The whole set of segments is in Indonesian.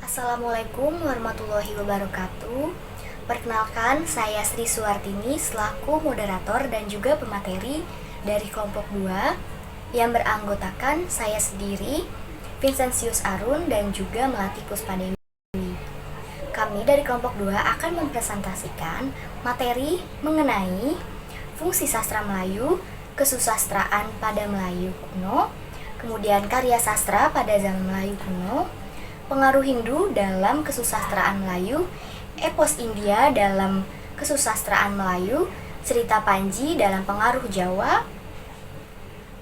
Assalamualaikum warahmatullahi wabarakatuh. Perkenalkan, saya Sri Suwartini selaku moderator dan juga pemateri dari kelompok 2 yang beranggotakan saya sendiri, Vincentius Arun dan juga Melati Puspadeni. Kami dari kelompok 2 akan mempresentasikan materi mengenai fungsi sastra Melayu, kesusastraan pada Melayu kuno, kemudian karya sastra pada zaman Melayu kuno, pengaruh Hindu dalam kesusastraan Melayu, epos India dalam kesusastraan Melayu, cerita Panji dalam pengaruh Jawa,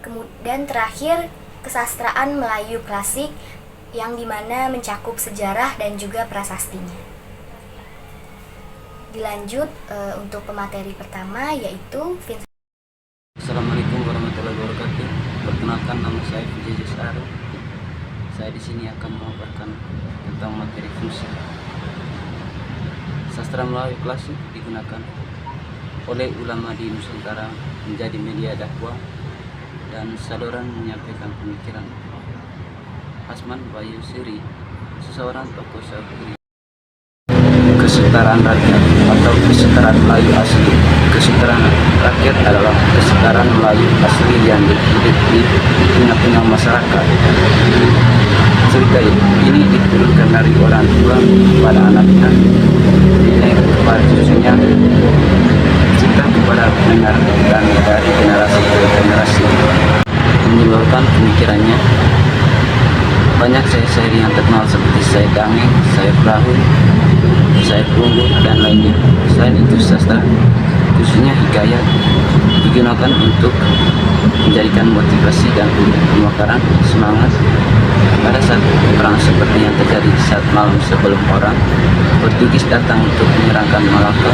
kemudian terakhir kesastraan Melayu klasik yang dimana mencakup sejarah dan juga prasastinya. Dilanjut untuk pemateri pertama yaitu Assalamualaikum warahmatullahi wabarakatuh. Perkenalkan, nama saya Vincentius Arun. Saya di sini akan memaparkan tentang materi fungsi. Sastra Melayu klasik digunakan oleh ulama di Nusantara menjadi media dakwah dan saluran menyampaikan pemikiran. Asman Bayu Siri, seseorang tokoh Syahuri. Kesetaraan rakyat atau kesetaraan Melayu asli. Kesetaraan rakyat adalah kesetaraan Melayu asli yang hidup di tengah-tengah masyarakat. Cerita ini diturunkan dari orang tua pada anaknya, nenek kepada cucunya, cerita kepada pendengar, dan dari generasi ke generasi menyebabkan pemikirannya. Banyak syair yang terkenal seperti Syair Dangeng, Syair Perahu, Syair Perunggu, dan lainnya. Selain itu, sastra khususnya hikayat digunakan untuk menjadikan motivasi dan pemekaran semangat pada saat perang seperti yang terjadi saat malam sebelum orang Portugis datang untuk menyerangkan Malaka.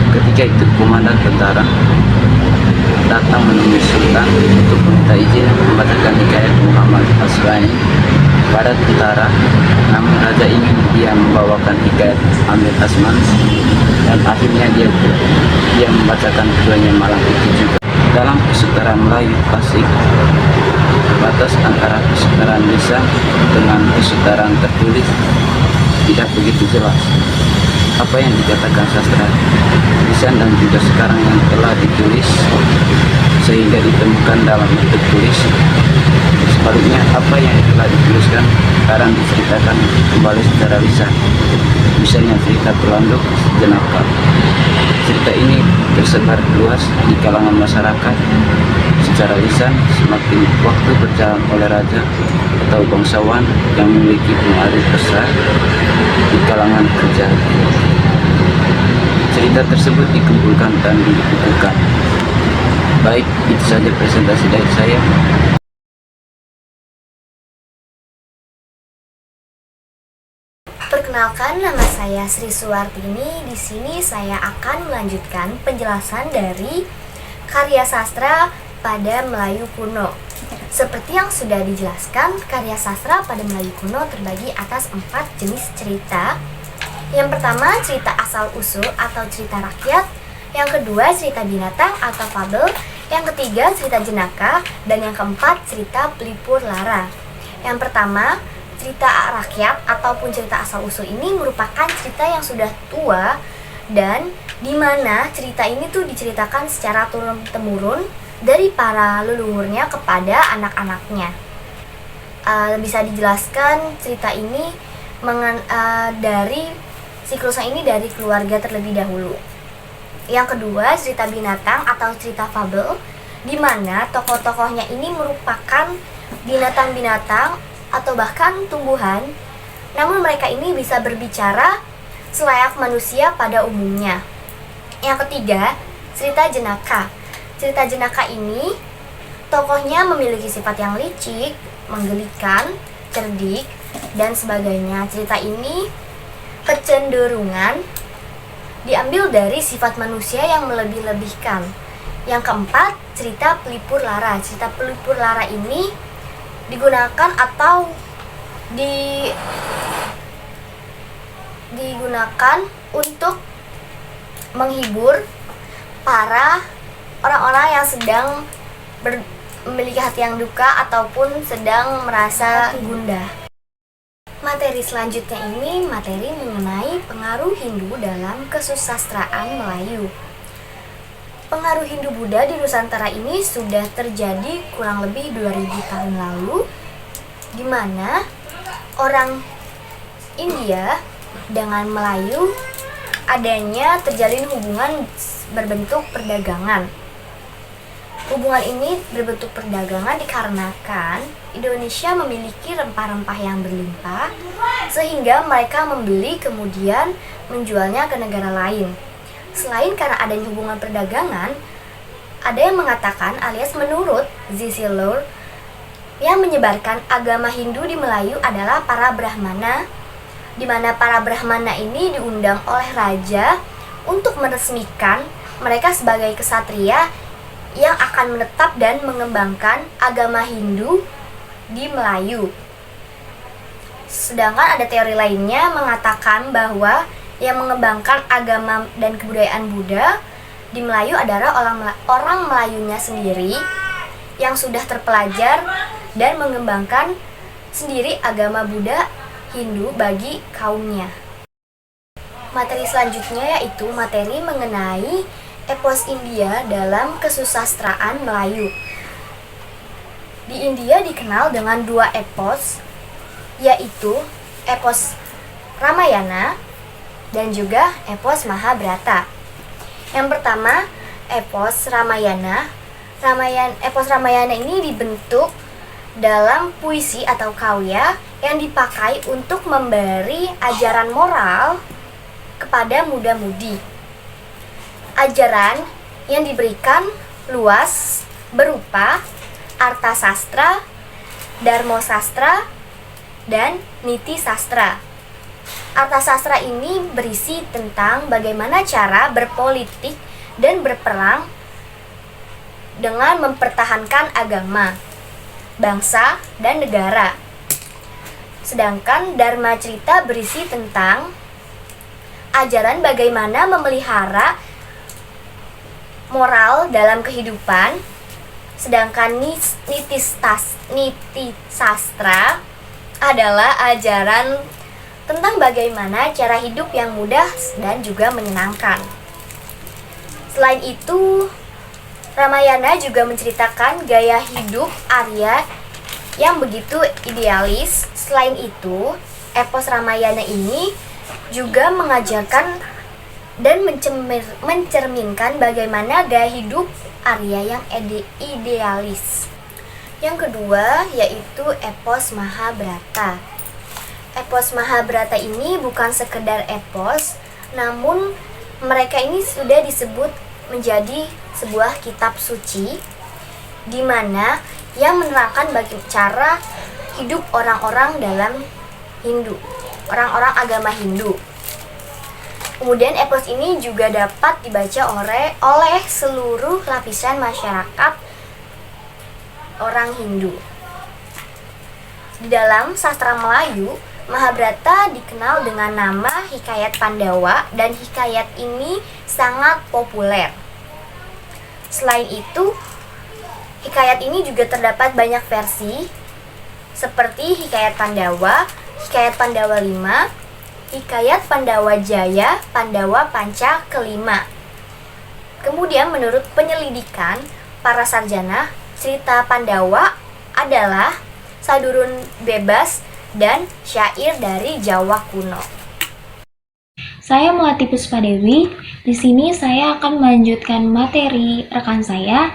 Ketika itu komandan tentara datang menemui Sultan untuk meminta izin membacakan hikayat Muhammad Aswani pada tentara, namun raja ingin dia membawakan hikayat Amir Asman, dan akhirnya dia membacakan keduanya malam itu juga. Dalam kesetaraan Melayu klasik, batas antara kesetaraan lisan dengan kesetaraan tertulis tidak begitu jelas. Apa yang dikatakan sastra lisan dan juga sekarang yang telah ditulis sehingga ditemukan dalam bentuk tulis. Sebaliknya, apa yang telah dituliskan sekarang diceritakan kembali secara lisan. Misalnya cerita Pelanduk Jenaka. Cerita ini tersebar luas di kalangan masyarakat secara lisan. Semakin waktu berjalan oleh raja atau bangsawan yang memiliki pengaruh besar di kalangan kerja, cerita tersebut dikumpulkan dan dibukukan. Baik, itu saja presentasi dari saya. Perkenalkan, nama saya Sri Suwartini. Di sini saya akan melanjutkan penjelasan dari karya sastra pada Melayu kuno. Seperti yang sudah dijelaskan, karya sastra pada Melayu kuno terbagi atas 4 jenis cerita. Yang pertama, cerita asal-usul atau cerita rakyat. Yang kedua, cerita binatang atau fabel. Yang ketiga, cerita jenaka. Dan yang keempat, cerita pelipur lara. Yang pertama, cerita rakyat ataupun cerita asal-usul ini merupakan cerita yang sudah tua dan di mana cerita ini tuh diceritakan secara turun-temurun dari para leluhurnya kepada anak-anaknya. Bisa dijelaskan cerita ini dari siklusnya ini dari keluarga terlebih dahulu. Yang kedua, cerita binatang atau cerita fabel, di mana tokoh-tokohnya ini merupakan binatang-binatang atau bahkan tumbuhan, namun mereka ini bisa berbicara selayak manusia pada umumnya. Yang ketiga, cerita jenaka. Cerita jenaka ini tokohnya memiliki sifat yang licik, menggelikan, cerdik, dan sebagainya. Cerita ini kecenderungan diambil dari sifat manusia yang melebih-lebihkan. Yang keempat, cerita pelipur lara. Cerita pelipur lara ini digunakan atau digunakan untuk menghibur para orang-orang yang sedang memiliki hati yang duka ataupun sedang merasa gundah. Materi selanjutnya ini materi mengenai pengaruh Hindu dalam kesusastraan Melayu. Pengaruh Hindu-Buddha di Nusantara ini sudah terjadi kurang lebih 2000 tahun lalu, di mana orang India dengan Melayu adanya terjalin hubungan berbentuk perdagangan. Hubungan ini berbentuk perdagangan dikarenakan Indonesia memiliki rempah-rempah yang berlimpah, sehingga mereka membeli kemudian menjualnya ke negara lain. Selain karena adanya hubungan perdagangan, ada yang mengatakan alias menurut Zisilur, yang menyebarkan agama Hindu di Melayu adalah para Brahmana, di mana para Brahmana ini diundang oleh raja untuk meresmikan mereka sebagai kesatria yang akan menetap dan mengembangkan agama Hindu di Melayu. Sedangkan ada teori lainnya mengatakan bahwa yang mengembangkan agama dan kebudayaan Buddha di Melayu adalah orang Melayunya sendiri yang sudah terpelajar dan mengembangkan sendiri agama Buddha Hindu bagi kaumnya. Materi selanjutnya yaitu materi mengenai epos India dalam kesusastraan Melayu. Di India dikenal dengan dua epos, yaitu epos Ramayana dan juga epos Mahabharata. Yang pertama, epos Ramayana. Epos Ramayana ini dibentuk dalam puisi atau kawya yang dipakai untuk memberi ajaran moral kepada muda-mudi. Ajaran yang diberikan luas berupa Arta Sastra, Dharma Sastra, dan Niti Sastra. Arta Sastra ini berisi tentang bagaimana cara berpolitik dan berperang dengan mempertahankan agama, bangsa, dan negara. Sedangkan Dharma Cerita berisi tentang ajaran bagaimana memelihara moral dalam kehidupan. Sedangkan Niti Sastra adalah ajaran tentang bagaimana cara hidup yang mudah dan juga menyenangkan. Selain itu, Ramayana juga menceritakan gaya hidup Arya yang begitu idealis. Selain itu, epos Ramayana ini juga mengajarkan dan mencerminkan bagaimana gaya hidup Arya yang idealis. Yang kedua yaitu epos Mahabharata. Epos Mahabharata ini bukan sekedar epos, namun mereka ini sudah disebut menjadi sebuah kitab suci, di mana yang menerangkan bagaimana cara hidup orang-orang dalam Hindu, orang-orang agama Hindu. Kemudian epos ini juga dapat dibaca oleh seluruh lapisan masyarakat orang Hindu. Di dalam sastra Melayu, Mahabharata dikenal dengan nama Hikayat Pandawa dan hikayat ini sangat populer. Selain itu, hikayat ini juga terdapat banyak versi seperti Hikayat Pandawa, Hikayat Pandawa 5, Hikayat Pandawa Jaya, Pandawa Panca kelima. Kemudian menurut penyelidikan para sarjana, cerita Pandawa adalah sadurun bebas dan syair dari Jawa kuno. Saya Melati Puspadewi. Di sini saya akan melanjutkan materi rekan saya,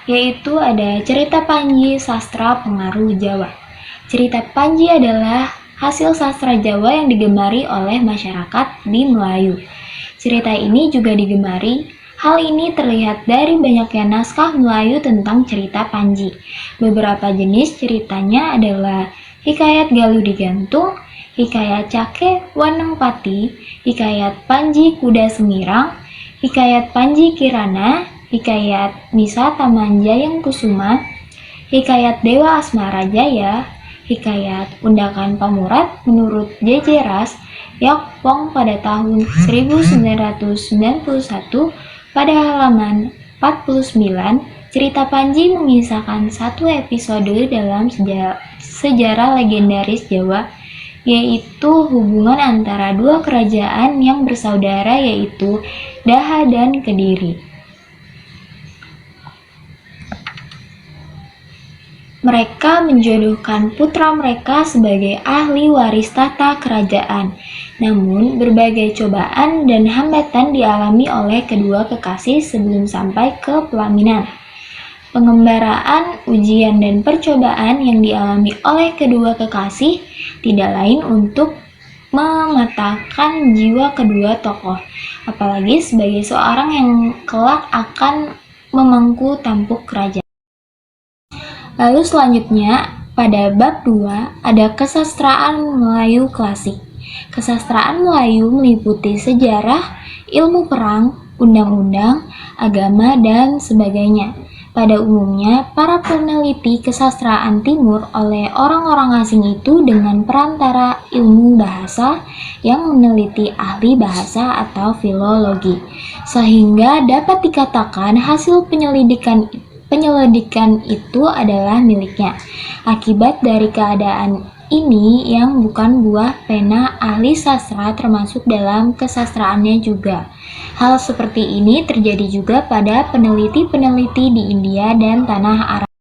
yaitu ada cerita Panji Sastra Pengaruh Jawa. Cerita Panji adalah hasil sastra Jawa yang digemari oleh masyarakat di Melayu. Cerita ini juga digemari. Hal ini terlihat dari banyaknya naskah Melayu tentang cerita Panji. Beberapa jenis ceritanya adalah Hikayat Galuh Digantung, Hikayat Cake Wanengpati, Hikayat Panji Kuda Semirang, Hikayat Panji Kirana, Hikayat Nisa Tamanjayang Kusuma, Hikayat Dewa Asmara Jaya, Hikayat Undakan Pamurat menurut J.J. Ras Yakwong pada tahun 1991 pada halaman 49. Cerita Panji mengisahkan satu episode dalam sejarah legendaris Jawa, yaitu hubungan antara dua kerajaan yang bersaudara yaitu Daha dan Kediri. Mereka menjodohkan putra mereka sebagai ahli waris tahta kerajaan. Namun, berbagai cobaan dan hambatan dialami oleh kedua kekasih sebelum sampai ke pelaminan. Pengembaraan, ujian, dan percobaan yang dialami oleh kedua kekasih tidak lain untuk mematahkan jiwa kedua tokoh, apalagi sebagai seorang yang kelak akan memangku tampuk kerajaan. Lalu selanjutnya, pada bab 2 ada kesastraan Melayu klasik. Kesastraan Melayu meliputi sejarah, ilmu perang, undang-undang, agama, dan sebagainya. Pada umumnya, para peneliti kesastraan timur oleh orang-orang asing itu dengan perantara ilmu bahasa yang meneliti ahli bahasa atau filologi, sehingga dapat dikatakan hasil penyelidikan itu adalah miliknya. Akibat dari keadaan ini yang bukan buah pena ahli sastra termasuk dalam kesastraannya juga. Hal seperti ini terjadi juga pada peneliti-peneliti di India dan tanah Arab.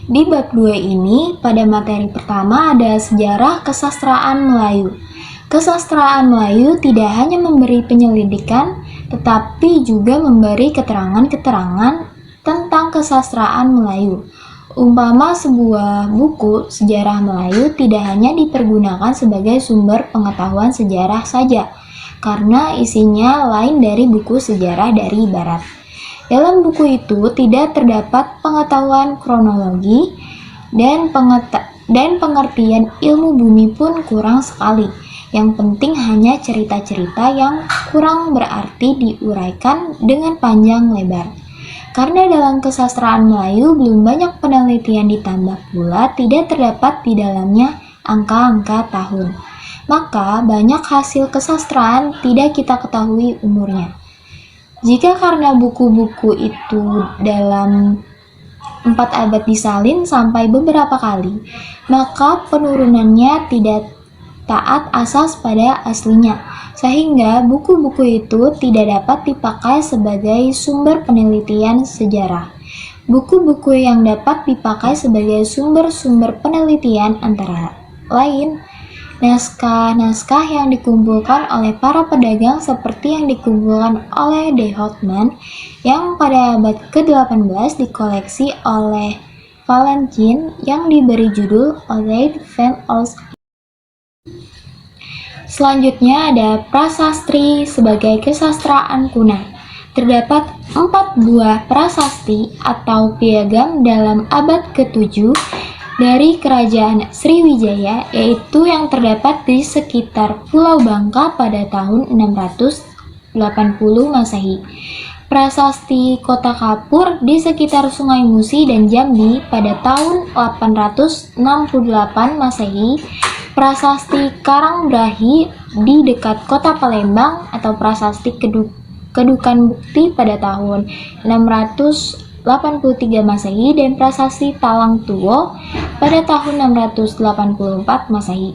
Di bab 2 ini, pada materi pertama ada sejarah kesastraan Melayu. Kesastraan Melayu tidak hanya memberi penyelidikan, tetapi juga memberi keterangan-keterangan tentang kesastraan Melayu. Umpama sebuah buku sejarah Melayu tidak hanya dipergunakan sebagai sumber pengetahuan sejarah saja, karena isinya lain dari buku sejarah dari Barat. Dalam buku itu tidak terdapat pengetahuan kronologi dan pengertian ilmu bumi pun kurang sekali. Yang penting hanya cerita-cerita yang kurang berarti diuraikan dengan panjang lebar. Karena dalam kesastraan Melayu belum banyak penelitian ditambah pula tidak terdapat di dalamnya angka-angka tahun. Maka banyak hasil kesastraan tidak kita ketahui umurnya. Jika karena buku-buku itu dalam 4 abad disalin sampai beberapa kali, maka penurunannya tidak taat asas pada aslinya, sehingga buku-buku itu tidak dapat dipakai sebagai sumber penelitian sejarah. Buku-buku yang dapat dipakai sebagai sumber-sumber penelitian antara lain naskah-naskah yang dikumpulkan oleh para pedagang seperti yang dikumpulkan oleh De Houtman yang pada abad ke-18 dikoleksi oleh Valentin yang diberi judul Old van Oost. Selanjutnya ada prasasti sebagai kesastraan kuno. Terdapat 4 buah prasasti atau piagam dalam abad ke-7 dari kerajaan Sriwijaya, yaitu yang terdapat di sekitar Pulau Bangka pada tahun 680 Masehi. Prasasti Kota Kapur di sekitar Sungai Musi dan Jambi pada tahun 868 Masehi. Prasasti Karangbrahi di dekat kota Palembang atau prasasti Kedukan Bukti pada tahun 683 Masehi dan prasasti Talang Tuwo pada tahun 684 Masehi.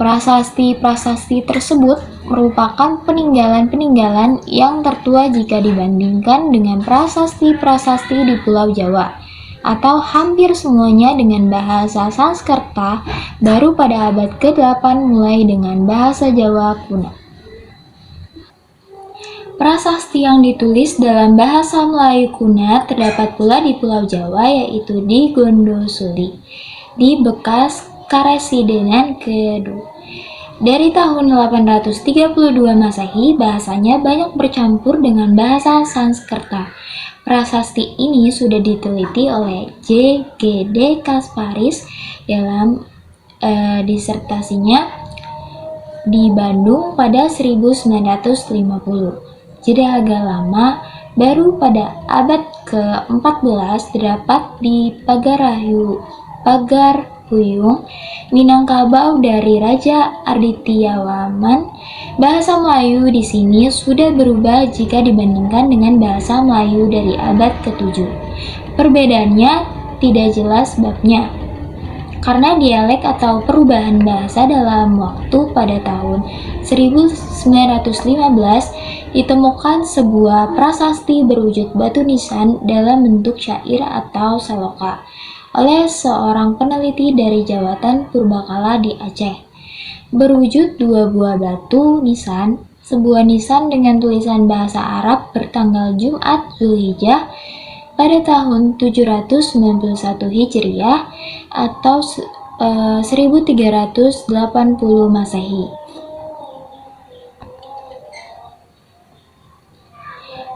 Prasasti-prasasti tersebut merupakan peninggalan-peninggalan yang tertua jika dibandingkan dengan prasasti-prasasti di Pulau Jawa, atau hampir semuanya dengan bahasa Sanskerta baru pada abad ke-8 mulai dengan bahasa Jawa kuno. Prasasti yang ditulis dalam bahasa Melayu kuno terdapat pula di Pulau Jawa, yaitu di Gondosuli, di bekas Karesidenan Kedua. Dari tahun 832 Masehi, bahasanya banyak bercampur dengan bahasa Sanskerta. Prasasti ini sudah diteliti oleh J.G.D. Kasparis dalam disertasinya di Bandung pada 1950. Jeda agak lama, baru pada abad ke-14 terdapat di Pagarhuyung, Minangkabau dari Raja Adityawarman. Bahasa Melayu di sini sudah berubah jika dibandingkan dengan bahasa Melayu dari abad ke-7. Perbedaannya tidak jelas sebabnya. Karena dialek atau perubahan bahasa dalam waktu pada tahun 1915 ditemukan sebuah prasasti berwujud batu nisan dalam bentuk syair atau saloka oleh seorang peneliti dari Jawatan Purbakala di Aceh. Berwujud dua buah batu nisan, sebuah nisan dengan tulisan bahasa Arab bertanggal Jumat Zulhijjah pada tahun 791 Hijriah atau 1380 Masehi.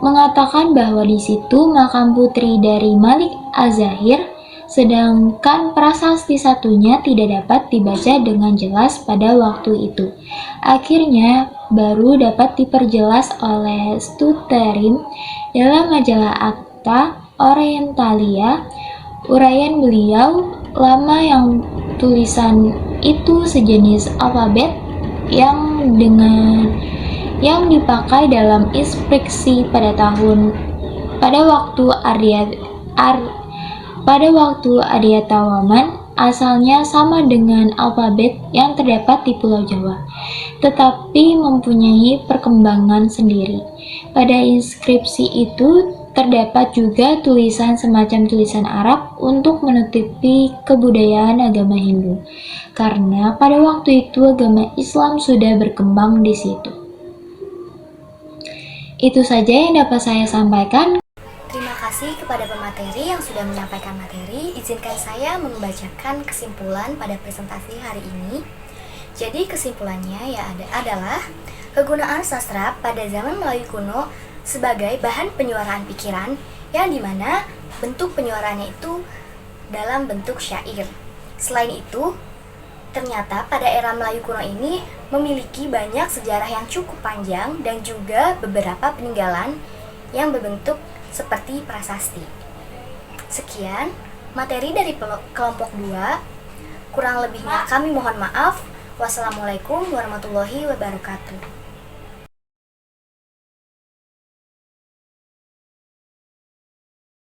Mengatakan bahwa di situ makam putri dari Malik Az-Zahir, sedangkan prasasti satunya tidak dapat dibaca dengan jelas pada waktu itu. Akhirnya baru dapat diperjelas oleh Stuterim dalam majalah Akta Orientalia. Uraian beliau lama yang tulisan itu sejenis alfabet yang dipakai dalam inskripsi pada waktu Arya Tawaman asalnya sama dengan alfabet yang terdapat di Pulau Jawa, tetapi mempunyai perkembangan sendiri. Pada inskripsi itu terdapat juga tulisan semacam tulisan Arab untuk menutupi kebudayaan agama Hindu, karena pada waktu itu agama Islam sudah berkembang di situ. Itu saja yang dapat saya sampaikan. Terima kasih kepada pemateri yang sudah menyampaikan materi. Izinkan saya membacakan kesimpulan pada presentasi hari ini. Jadi kesimpulannya adalah kegunaan sastra pada zaman Melayu kuno sebagai bahan penyuaraan pikiran, yang dimana bentuk penyuaraannya itu dalam bentuk syair. Selain itu, ternyata pada era Melayu kuno ini memiliki banyak sejarah yang cukup panjang dan juga beberapa peninggalan yang berbentuk seperti prasasti. Sekian materi dari kelompok 2. Kurang lebihnya kami mohon maaf. Wassalamualaikum warahmatullahi wabarakatuh.